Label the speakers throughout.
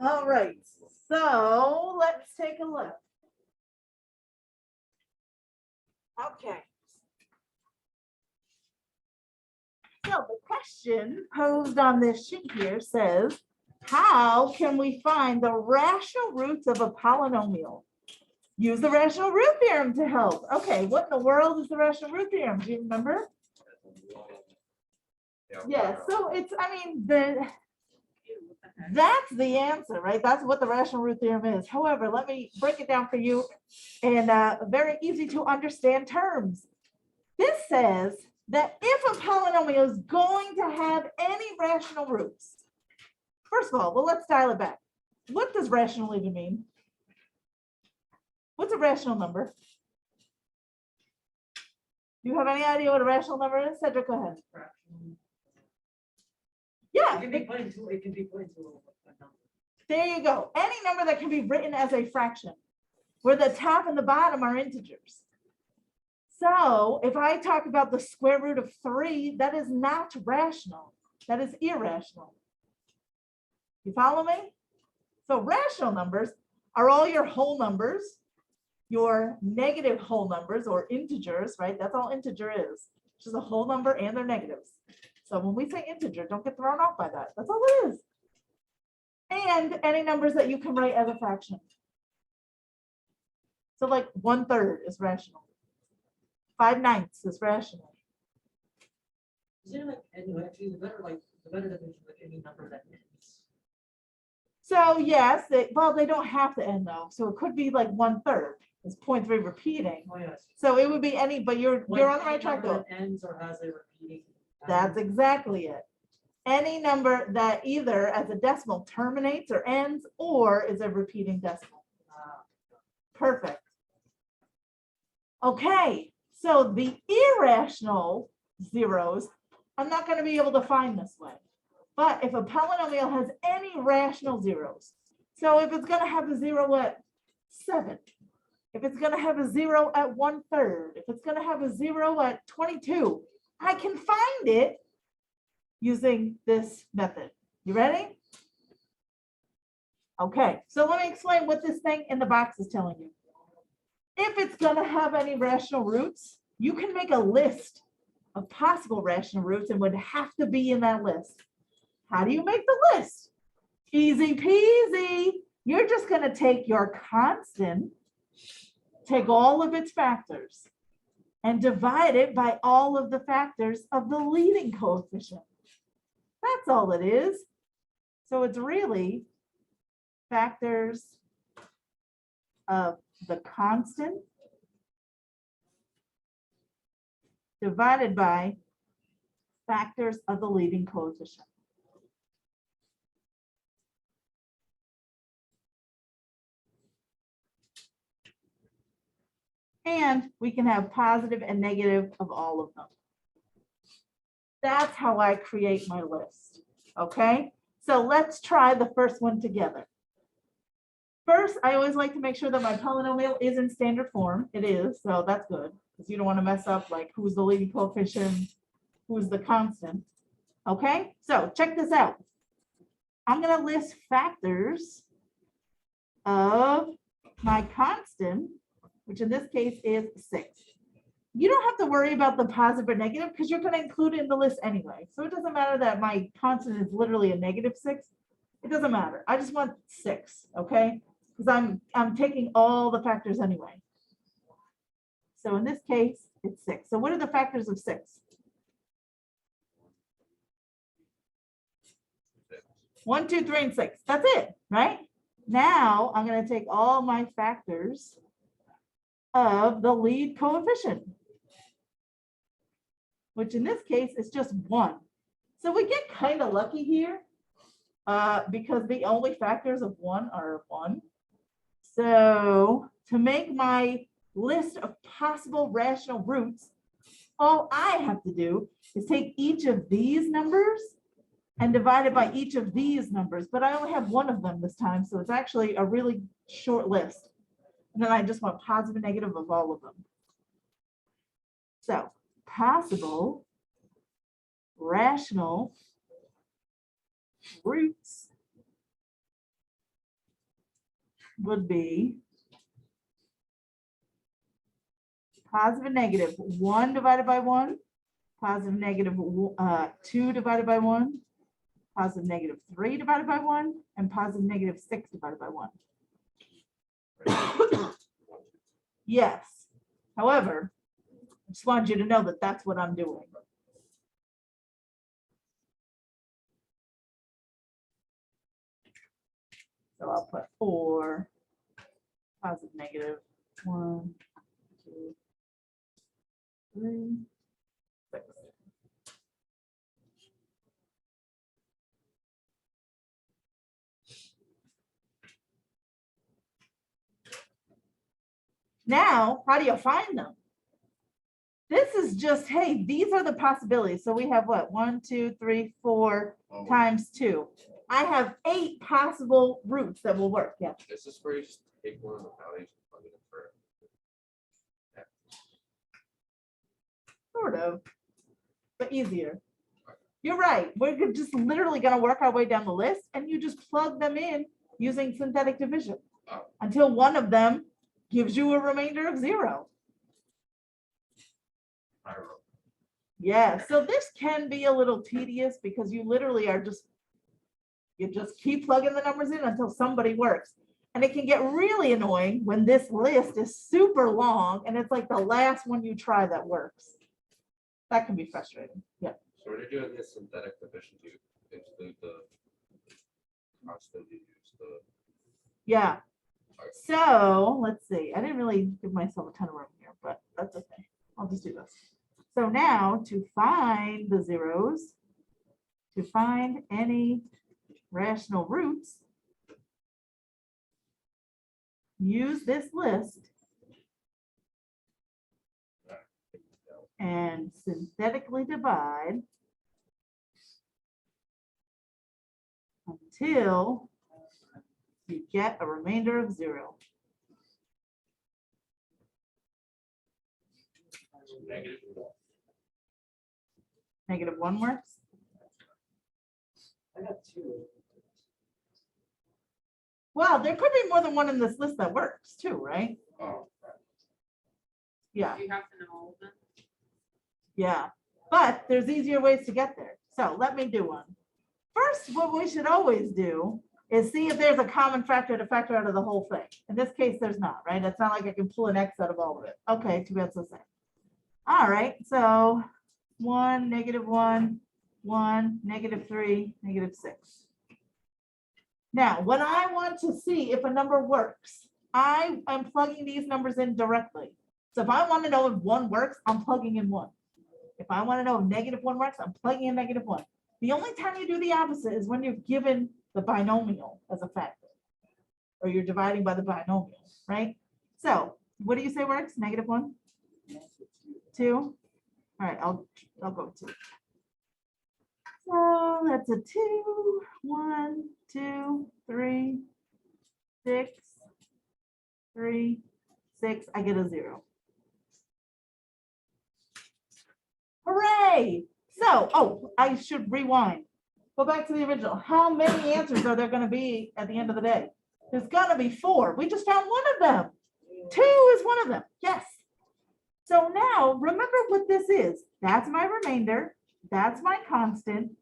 Speaker 1: All right, so let's take a look. Okay. So the question posed on this sheet here says, how can we find the rational roots of a polynomial? Use the rational root theorem to help. Okay, what in the world is the rational root theorem? Do you remember? Yeah, so it's, I mean, that's the answer, right? That's what the rational root theorem is. However, let me break it down for you in very easy to understand terms. This says that if a polynomial is going to have any rational roots, first of all, well, let's dial it back. What does rational even mean? What's a rational number? Do you have any idea what a rational number is? Cedric, go ahead. Yeah.
Speaker 2: It can be put into a number.
Speaker 1: There you go. Any number that can be written as a fraction, where the top and the bottom are integers. So if I talk about the square root of 3, that is not rational. That is irrational. You follow me? So rational numbers are all your whole numbers, your negative whole numbers or integers, right? That's all integer is. It's just a whole number and their negatives. So when we say integer, don't get thrown off by that. That's all it is. And any numbers that you can write as a fraction. So like 1/3 is rational. 5/9 is rational.
Speaker 2: Is there like actually the better definition of any number that ends?
Speaker 1: So yes, well, they don't have to end though. So it could be like 1/3. It's 0.3 repeating.
Speaker 2: Oh yes.
Speaker 1: So it would be any, but you're on the right track though.
Speaker 2: Ends or has a repeating.
Speaker 1: That's exactly it. Any number that either as a decimal terminates or ends or is a repeating decimal. Perfect. Okay, so the irrational zeros, I'm not going to be able to find this way. But if a polynomial has any rational zeros, so if it's going to have a 0 at 7, if it's going to have a 0 at 1/3, if it's going to have a 0 at 22, I can find it using this method. You ready? Okay, so let me explain what this thing in the box is telling you. If it's going to have any rational roots, you can make a list of possible rational roots and would have to be in that list. How do you make the list? Easy peasy. You're just going to take your constant, take all of its factors, and divide it by all of the factors of the leading coefficient. That's all it is. So it's really factors of the constant divided by factors of the leading coefficient. And we can have positive and negative of all of them. That's how I create my list. Okay, so let's try the first one together. First, I always like to make sure that my polynomial is in standard form. It is, so that's good, because you don't want to mess up like who's the leading coefficient, who's the constant. Okay, so check this out. I'm going to list factors of my constant, which in this case is 6. You don't have to worry about the positive or negative because you're going to include it in the list anyway. So it doesn't matter that my constant is literally a -6. It doesn't matter. I just want 6, okay? Because I'm taking all the factors anyway. So in this case, it's 6. So what are the factors of 6? 1, 2, 3, and 6. That's it, right? Now I'm going to take all my factors of the lead coefficient, which in this case is just 1. So we get kind of lucky here because the only factors of 1 are 1. So to make my list of possible rational roots, all I have to do is take each of these numbers and divide it by each of these numbers, but I only have one of them this time, so it's actually a really short list. And then I just want positive and negative of all of them. So possible rational roots would be positive and negative 1 divided by 1, positive negative 2 divided by 1, positive negative 3 divided by 1, and positive negative 6 divided by 1. Yes. However, I just want you to know that that's what I'm doing. So I'll put 4, positive negative 1, 2, 3, 6. Now, how do you find them? This is just, hey, these are the possibilities. So we have what? 1, 2, 3, 4 times 2. I have 8 possible roots that will work. Yeah.
Speaker 3: Is this where you just take one of the values and plug it in for
Speaker 1: Sort of, but easier. You're right. We're just literally going to work our way down the list, and you just plug them in using synthetic division until one of them gives you a remainder of 0. Yeah, so this can be a little tedious because you literally are you just keep plugging the numbers in until somebody works. And it can get really annoying when this list is super long and it's like the last one you try that works. That can be frustrating. Yeah.
Speaker 3: So when you're doing this synthetic division, you include the constant you use the.
Speaker 1: Yeah. So let's see. I didn't really give myself a ton of room here, but that's okay. I'll just do this. So now to find the zeros, to find any rational roots, use this list and synthetically divide until you get a remainder of 0. -1 works.
Speaker 2: I got 2.
Speaker 1: Well, there could be more than one in this list that works too, right?
Speaker 3: Oh,
Speaker 1: Yeah,
Speaker 4: You have to know all of them.
Speaker 1: yeah. But there's easier ways to get there. So let me do one. First, what we should always do is see if there's a common factor to factor out of the whole thing. In this case, there's not, right? It's not like I can pull an X out of all of it. Okay, too bad, so sad. All right, so 1, -1, 1, -3, -6. Now, when I want to see if a number works, I am plugging these numbers in directly. So if I want to know if 1 works, I'm plugging in 1. If I want to know if -1 works, I'm plugging in -1. The only time you do the opposite is when you're given the binomial as a factor, or you're dividing by the binomial, right? So what do you say works? -1? 2? All right, I'll go 2. So that's a 2, 1, 2, 3, 6, 3, 6. I get a 0. Hooray! So, oh, I should rewind. Go back to the original. How many answers are there going to be at the end of the day? There's going to be 4. We just found one of them. 2 is one of them. Yes. So now remember what this is. That's my remainder. That's my constant.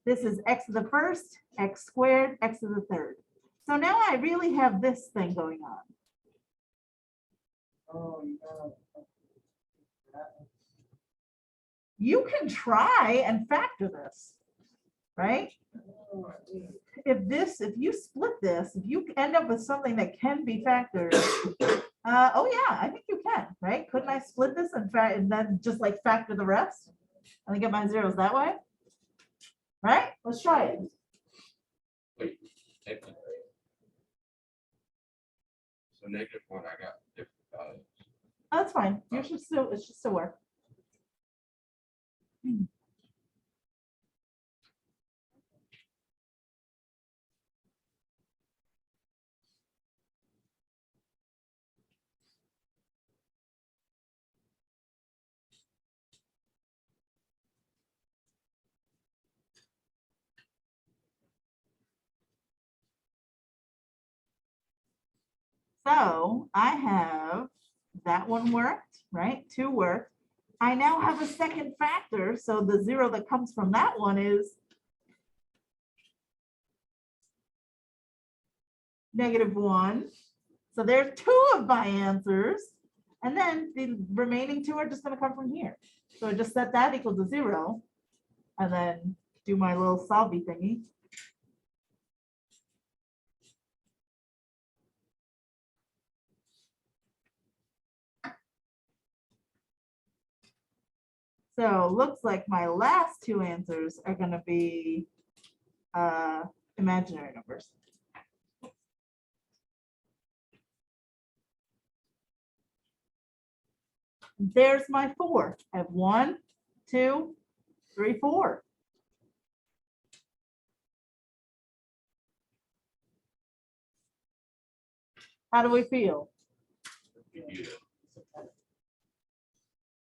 Speaker 1: This is x to the first, x squared, x to the third. So now I really have this thing going on.
Speaker 2: Oh, you got
Speaker 1: You can try and factor this, right? If you split this, if you end up with something that can be factored, oh yeah, I think you can, right? Couldn't I split this and then just like factor the rest and get my zeros that way? Right? Let's try it.
Speaker 3: wait. So -1, I got different values.
Speaker 1: That's fine. You should still, it should still work. So I have, that one worked, right? 2 worked. I now have a second factor, so the 0 that comes from that one is -1. So there's 2 of my answers. And then the remaining 2 are just gonna come from here. So I just set that equal to 0 and then do my little solvey thingy. So looks like my last 2 answers are gonna be imaginary numbers. There's my 4. I have 1, 2, 3, 4. How do we feel?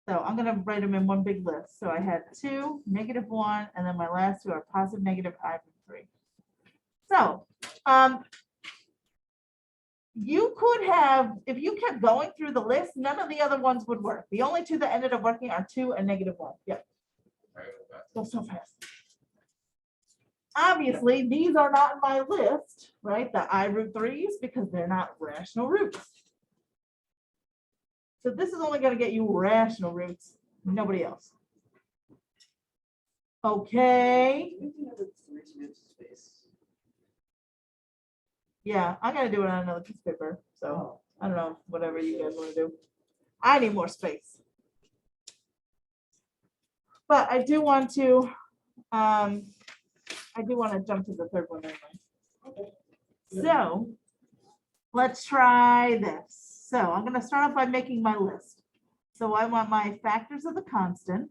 Speaker 1: So I'm gonna write them in one big list. So I had 2, -1, and then my last 2 are positive, negative, I, and 3. So you could have, if you kept going through the list, none of the other ones would work. The only 2 that ended up working are 2 and -1. Yep. Go so fast. Obviously, these are not in my list, right? The I√3s, because they're not rational roots. So this is only going to get you rational roots, nobody else. Okay. Yeah, I'm going to do it on another piece of paper. So I don't know, whatever you guys want to do. I need more space. But I do want to jump to the third one anyway. So let's try this. So I'm going to start off by making my list. So I want my factors of the constant.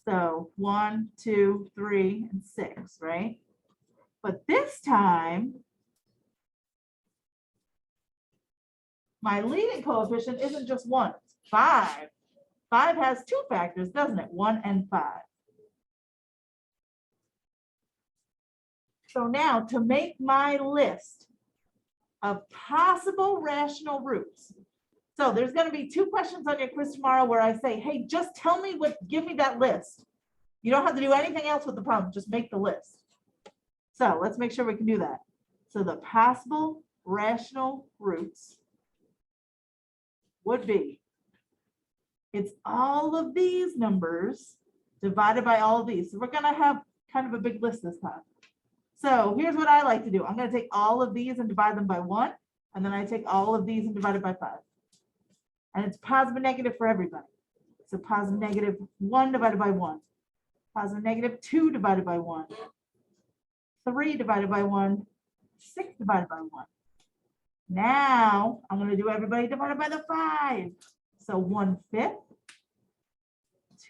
Speaker 1: So 1, 2, 3, and 6, right? But this time, my leading coefficient isn't just 1, it's 5. 5 has 2 factors, doesn't it? 1 and 5. So now to make my list of possible rational roots. So there's going to be 2 questions on your quiz tomorrow where I say, hey, just tell me give me that list. You don't have to do anything else with the problem, just make the list. So let's make sure we can do that. So the possible rational roots would be, it's all of these numbers divided by all of these. So we're going to have kind of a big list this time. So here's what I like to do. I'm going to take all of these and divide them by 1. And then I take all of these and divide it by 5. And it's positive and negative for everybody. So positive negative 1 divided by 1. Positive negative 2 divided by 1. 3 divided by 1. 6 divided by 1. Now I'm going to do everybody divided by the 5. So 1/5,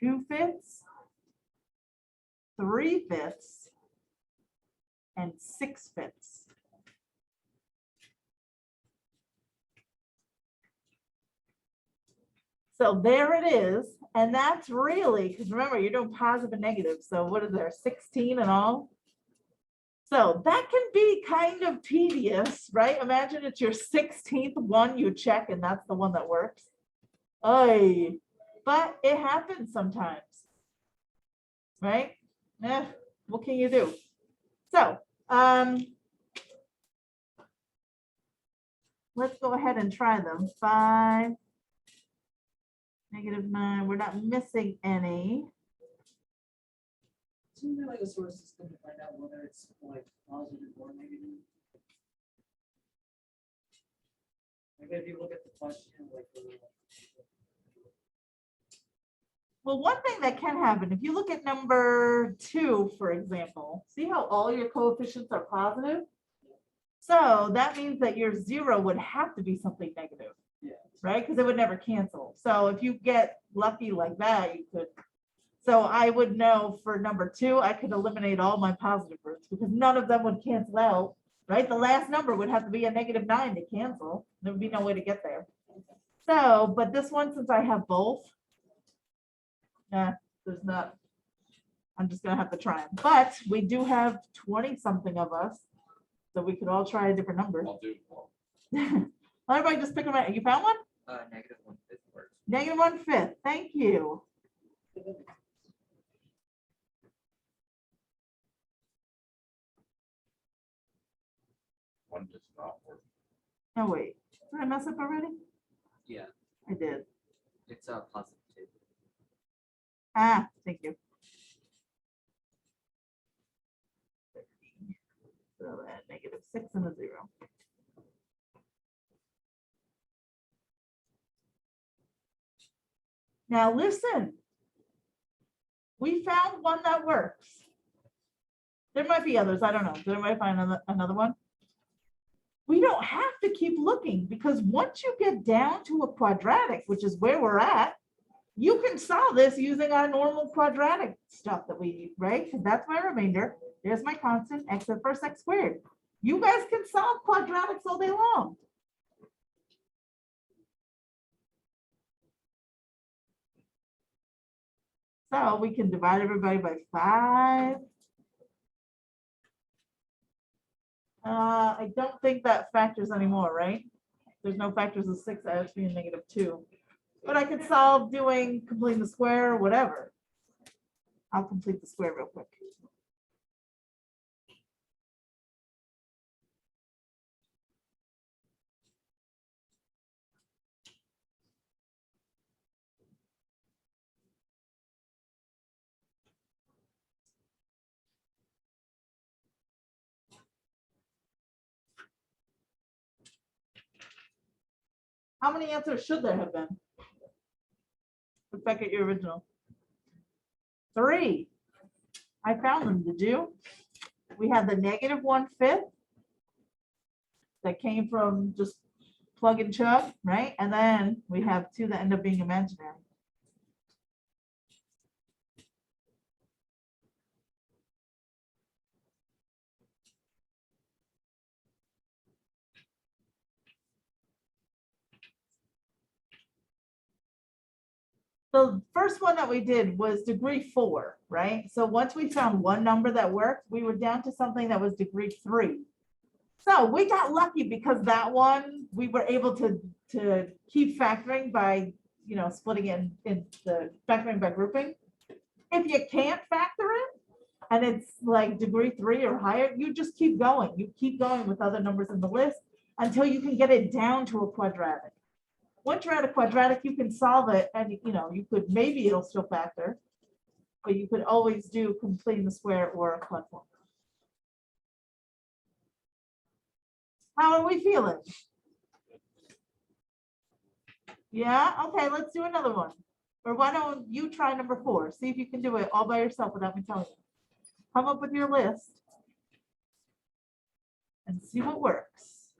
Speaker 1: 2/5, 3/5, and 6/5. So there it is. And that's really, because remember, you're doing positive and negative. So what is there, 16 in all? So that can be kind of tedious, right? Imagine it's your 16th one you check and that's the one that works. Oy. But it happens sometimes, right? What can you do? So let's go ahead and try them. 5, -9, we're not missing any.
Speaker 2: Isn't there like a sort of system to find out whether it's like positive or negative? Like if you look at the question, like.
Speaker 1: Well, one thing that can happen, if you look at number 2, for example, see how all your coefficients are positive? So that means that your 0 would have to be something negative, right? Because it would never cancel. So if you get lucky like that, you could. So I would know for number 2, I could eliminate all my positive roots because none of them would cancel out, right? The last number would have to be a -9 to cancel. There would be no way to get there. So, but this one, since I have both, there's not. I'm just gonna have to try them, but we do have 20 something of us. So we could all try a different number.
Speaker 3: I'll do one.
Speaker 1: Let everybody just pick them out. You found one?
Speaker 2: -1/5 works.
Speaker 1: -1/5. Thank you.
Speaker 3: One does not work.
Speaker 1: Oh, wait. Did I mess up already?
Speaker 2: Yeah,
Speaker 1: I did.
Speaker 2: it's a +2.
Speaker 1: Ah, thank you. So that -6 and a 0. Now listen. We found one that works. There might be others. I don't know. Did anybody find another one? We don't have to keep looking because once you get down to a quadratic, which is where we're at, you can solve this using our normal quadratic stuff that we, right? Because that's my remainder. There's my constant, x to the first x squared. You guys can solve quadratics all day long. So we can divide everybody by 5. I don't think that factors anymore, right? There's no factors of 6, I have to be in -2. But I could solve doing completing the square or whatever. I'll complete the square real quick. How many answers should there have been? Look back at your original. 3. I found them, did you? We had the -1/5 that came from just plug and chug, right? And then we have 2 that end up being imaginary. The first one that we did was degree 4, right? So once we found one number that worked, we were down to something that was degree 3. So we got lucky because that one, we were able to keep factoring by, splitting it in the factoring by grouping. If you can't factor it and it's like degree 3 or higher, you just keep going. You keep going with other numbers in the list until you can get it down to a quadratic. Once you're at a quadratic, you can solve it and, you could, maybe it'll still factor, but you could always do completing the square or a platform. How are we feeling? Yeah, okay, let's do another one. Or why don't you try number 4? See if you can do it all by yourself without me telling you. Come up with your list and see what works.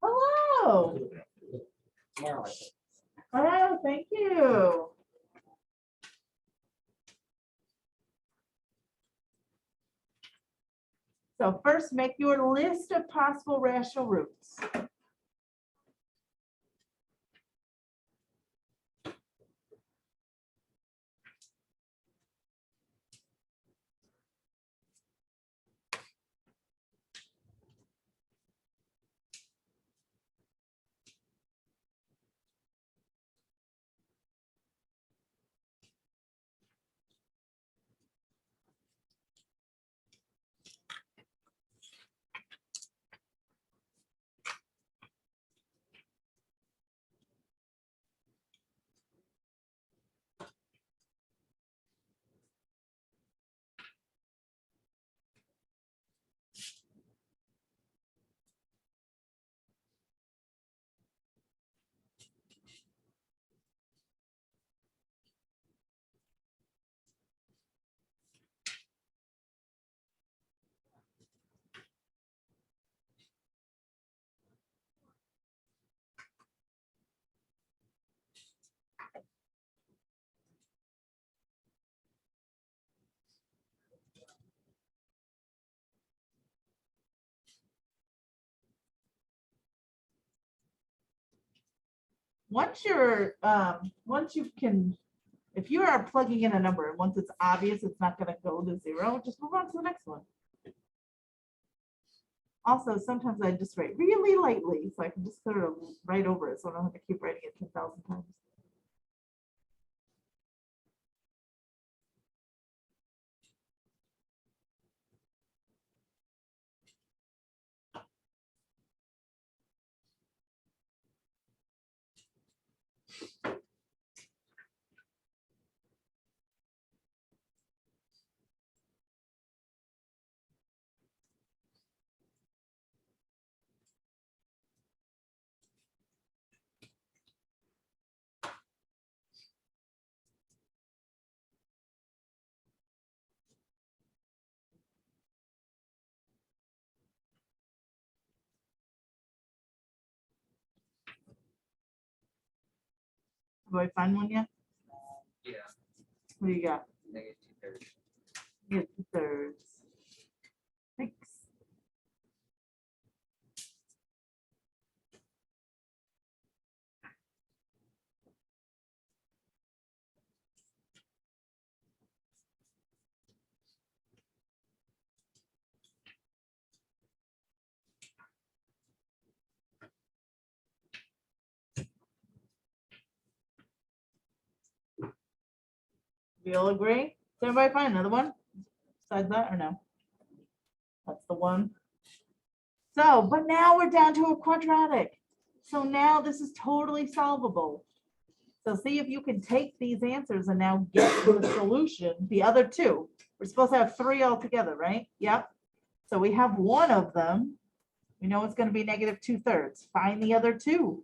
Speaker 1: Hello. Oh, thank you. So first, make your list of possible rational roots. Once you can, If you are plugging in a number and once it's obvious, it's not gonna go to 0, just move on to the next one. Also, sometimes I just write really lightly, so I can just sort of write over it, so I don't have to keep writing it 10,000 times. Do I find one yet?
Speaker 3: Yeah.
Speaker 1: What do you got?
Speaker 3: -2/3.
Speaker 1: Yeah, 2/3. Thanks. We all agree? Does everybody find another one besides that or no? That's the one. So, but now we're down to a quadratic. So now this is totally solvable. So see if you can take these answers and now get to the solution, the other two. We're supposed to have 3 altogether, right? Yep. So we have one of them. We know it's going to be -2/3. Find the other 2.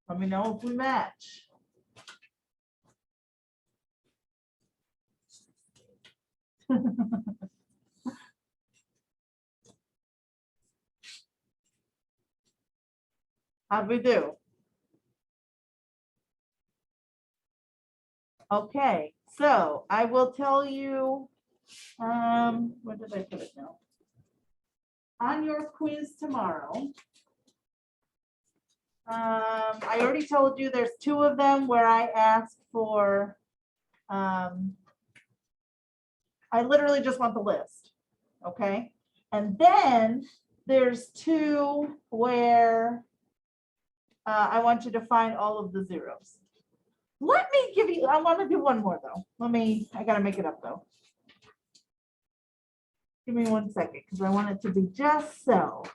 Speaker 1: Let me know if we match. How'd we do? Okay, so I will tell you, where did I put it now? On your quiz tomorrow. I already told you there's 2 of them where I asked for, I literally just want the list, okay? And then there's 2 where I want you to find all of the zeros. Let me give you, I want to do one more though. I gotta make it up though. Give me 1 second, because I want it to be just so.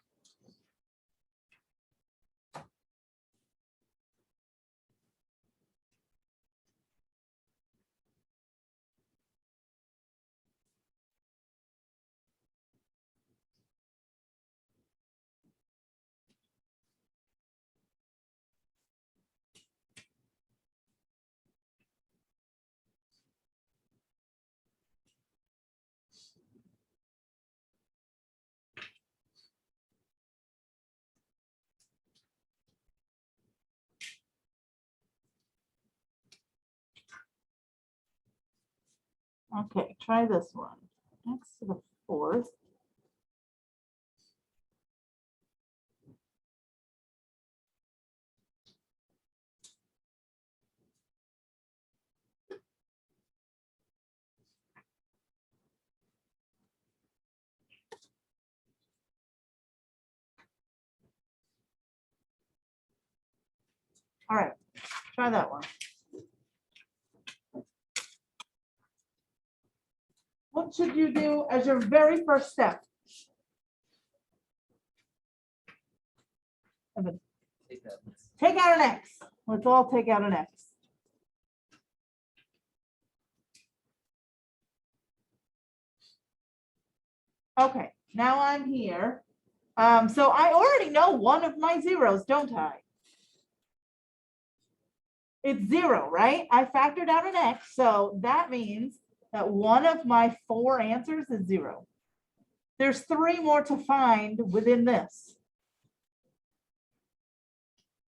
Speaker 1: Okay, try this one. Next to the 4th. All right, try that one. What should you do as your very first step? Evan,
Speaker 3: Take that.
Speaker 1: take out an X. Let's all take out an X. Okay, now I'm here. So I already know one of my zeros, don't I? It's 0, right? I factored out an X, so that means that one of my 4 answers is 0. There's 3 more to find within this.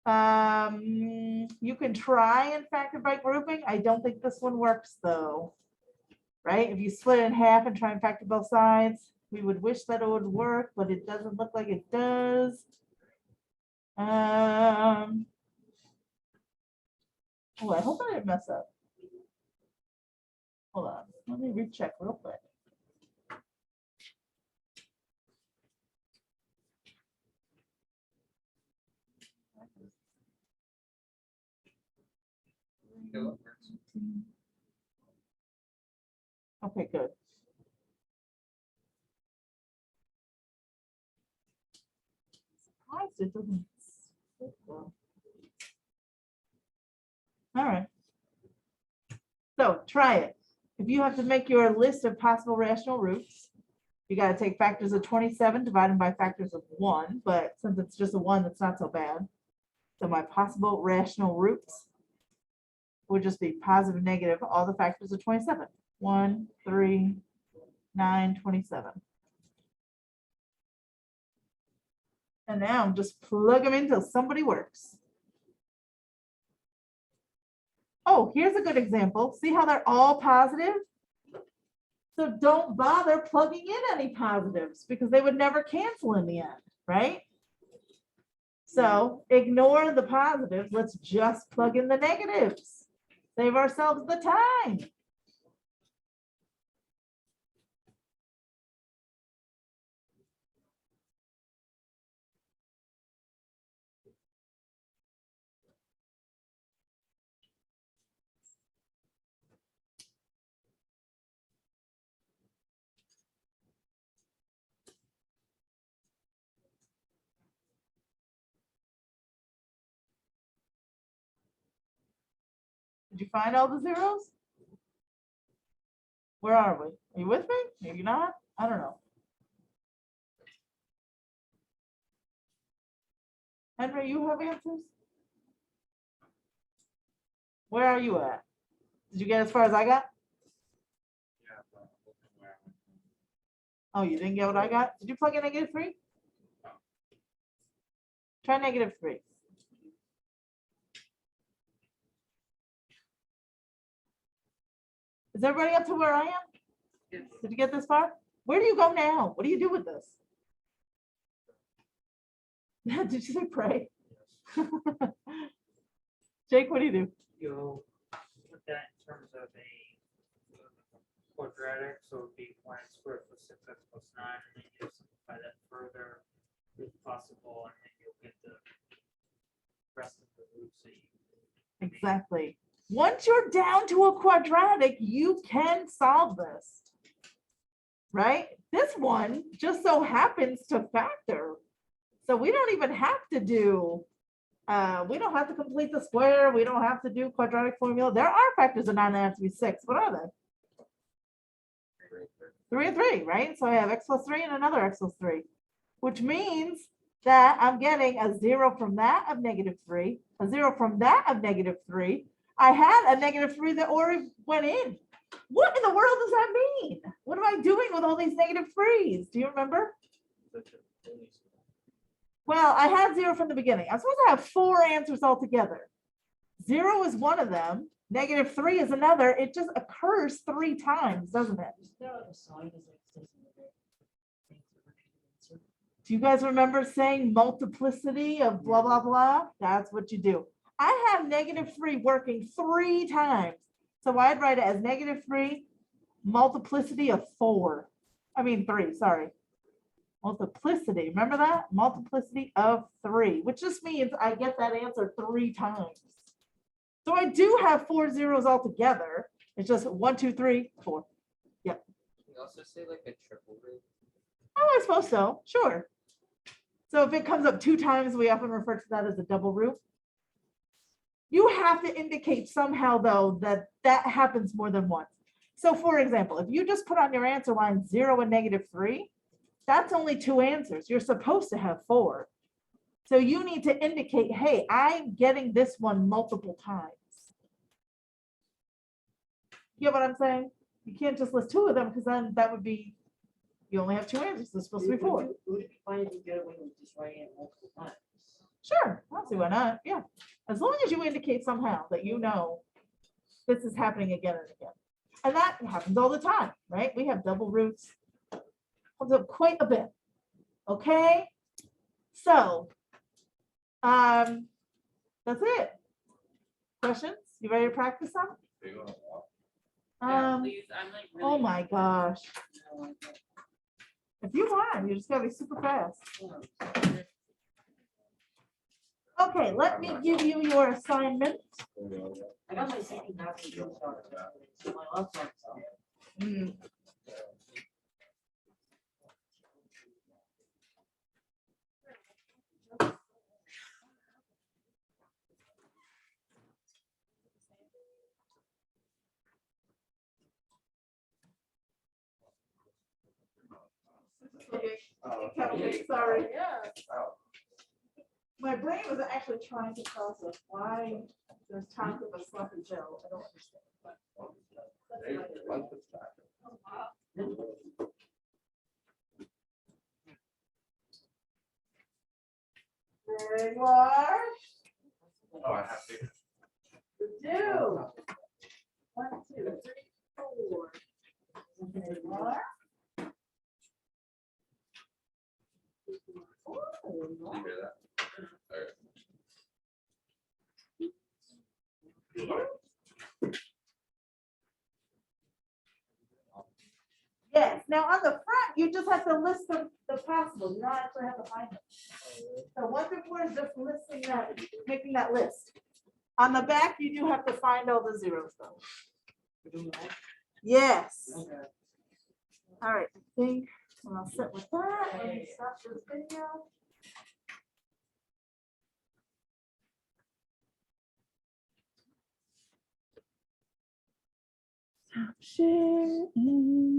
Speaker 1: You can try and factor by grouping. I don't think this one works though, right? If you split it in half and try and factor both sides, we would wish that it would work, but it doesn't look like it does. Oh, I hope I didn't mess up. Hold on, let me recheck real quick. Okay, good. Surprised it doesn't split well. All right. So try it. If you have to make your list of possible rational roots, you got to take factors of 27, divide them by factors of 1, but since it's just a 1, that's not so bad. So my possible rational roots would just be positive, negative, all the factors of 27. 1, 3, 9, 27. And now just plug them in until somebody works. Oh, here's a good example. See how they're all positive? So don't bother plugging in any positives because they would never cancel in the end, right? So ignore the positives. Let's just plug in the negatives. Save ourselves the time. Did you find all the zeros? Where are we? Are you with me? Maybe not. I don't know. Henry, you have answers? Where are you at? Did you get as far as I got? Oh, you didn't get what I got? Did you plug in -3? Try -3. Is everybody up to where I am?
Speaker 2: Yes.
Speaker 1: Did you get this far? Where do you go now? What do you do with this? Did you say pray? Jake, what do you do?
Speaker 4: You'll put that in terms of a quadratic, so it would be 1 squared plus 6x plus 9, and then you'll simplify that further if possible, and then you'll get the rest of the roots that you.
Speaker 1: Exactly. Once you're down to a quadratic, you can solve this, right? This one just so happens to factor. So we don't even have to do, we don't have to complete the square. We don't have to do quadratic formula. There are factors of 9 that have to be 6. What are they? 3 and 3, right? So I have x plus 3 and another x plus 3, which means that I'm getting a 0 from that of -3, a 0 from that of -3. I had a -3 that already went in. What in the world does that mean? What am I doing with all these -3s? Do you remember? Well, I had 0 from the beginning. I'm supposed to have 4 answers altogether. 0 is one of them. -3 is another. It just occurs 3 times, doesn't it? Do you guys remember saying multiplicity of blah, blah, blah? That's what you do. I have -3 working 3 times. So I'd write it as -3 multiplicity of 4. I mean 3, sorry. Multiplicity, remember that? Multiplicity of 3, which just means I get that answer 3 times. So I do have 4 zeros altogether. It's just 1, 2, 3, 4. Yep.
Speaker 3: Can you also say like a triple root?
Speaker 1: Oh, I suppose so. Sure. So if it comes up 2 times, we often refer to that as a double root. You have to indicate somehow, though, that that happens more than once. So for example, if you just put on your answer line 0 and -3, That's only 2 answers. You're supposed to have 4. So you need to indicate, hey, I'm getting this one multiple times. You get what I'm saying? You can't just list 2 of them because then that would be, you only have 2 answers. There's supposed to be 4.
Speaker 2: Would it be fine if you get it when you just write it multiple times?
Speaker 1: Sure, I'll see why not. Yeah. As long as you indicate somehow that you know this is happening again and again. And that happens all the time, right? We have double roots. Comes up quite a bit. Okay. So, that's it. Questions? You ready to practice some?
Speaker 3: They go on a walk.
Speaker 5: Please, I'm like really.
Speaker 1: Oh my gosh. If you want, you just gotta be super fast. Okay, let me give you your assignment.
Speaker 2: I got my second half of the so my laptop's out.
Speaker 1: Mm. Okay, sorry. My brain was actually trying to process why there's talk of a sloppy Joe. I don't understand. but that's
Speaker 3: Hey,
Speaker 1: what I did.
Speaker 3: lunch is back.
Speaker 1: Very large.
Speaker 3: Oh, I have to.
Speaker 1: You do. 1, 2, 3, 4. Very large. Oh,
Speaker 3: You hear that?
Speaker 1: yes, now on the front, you just have to list the possible, you don't actually have to find them. So 1 through 4 is just listing that, making that list. On the back, you do have to find all the zeros though. Yes.
Speaker 2: Okay.
Speaker 1: All right, I think I'm all set with that. Let me stop this video. Stop sharing.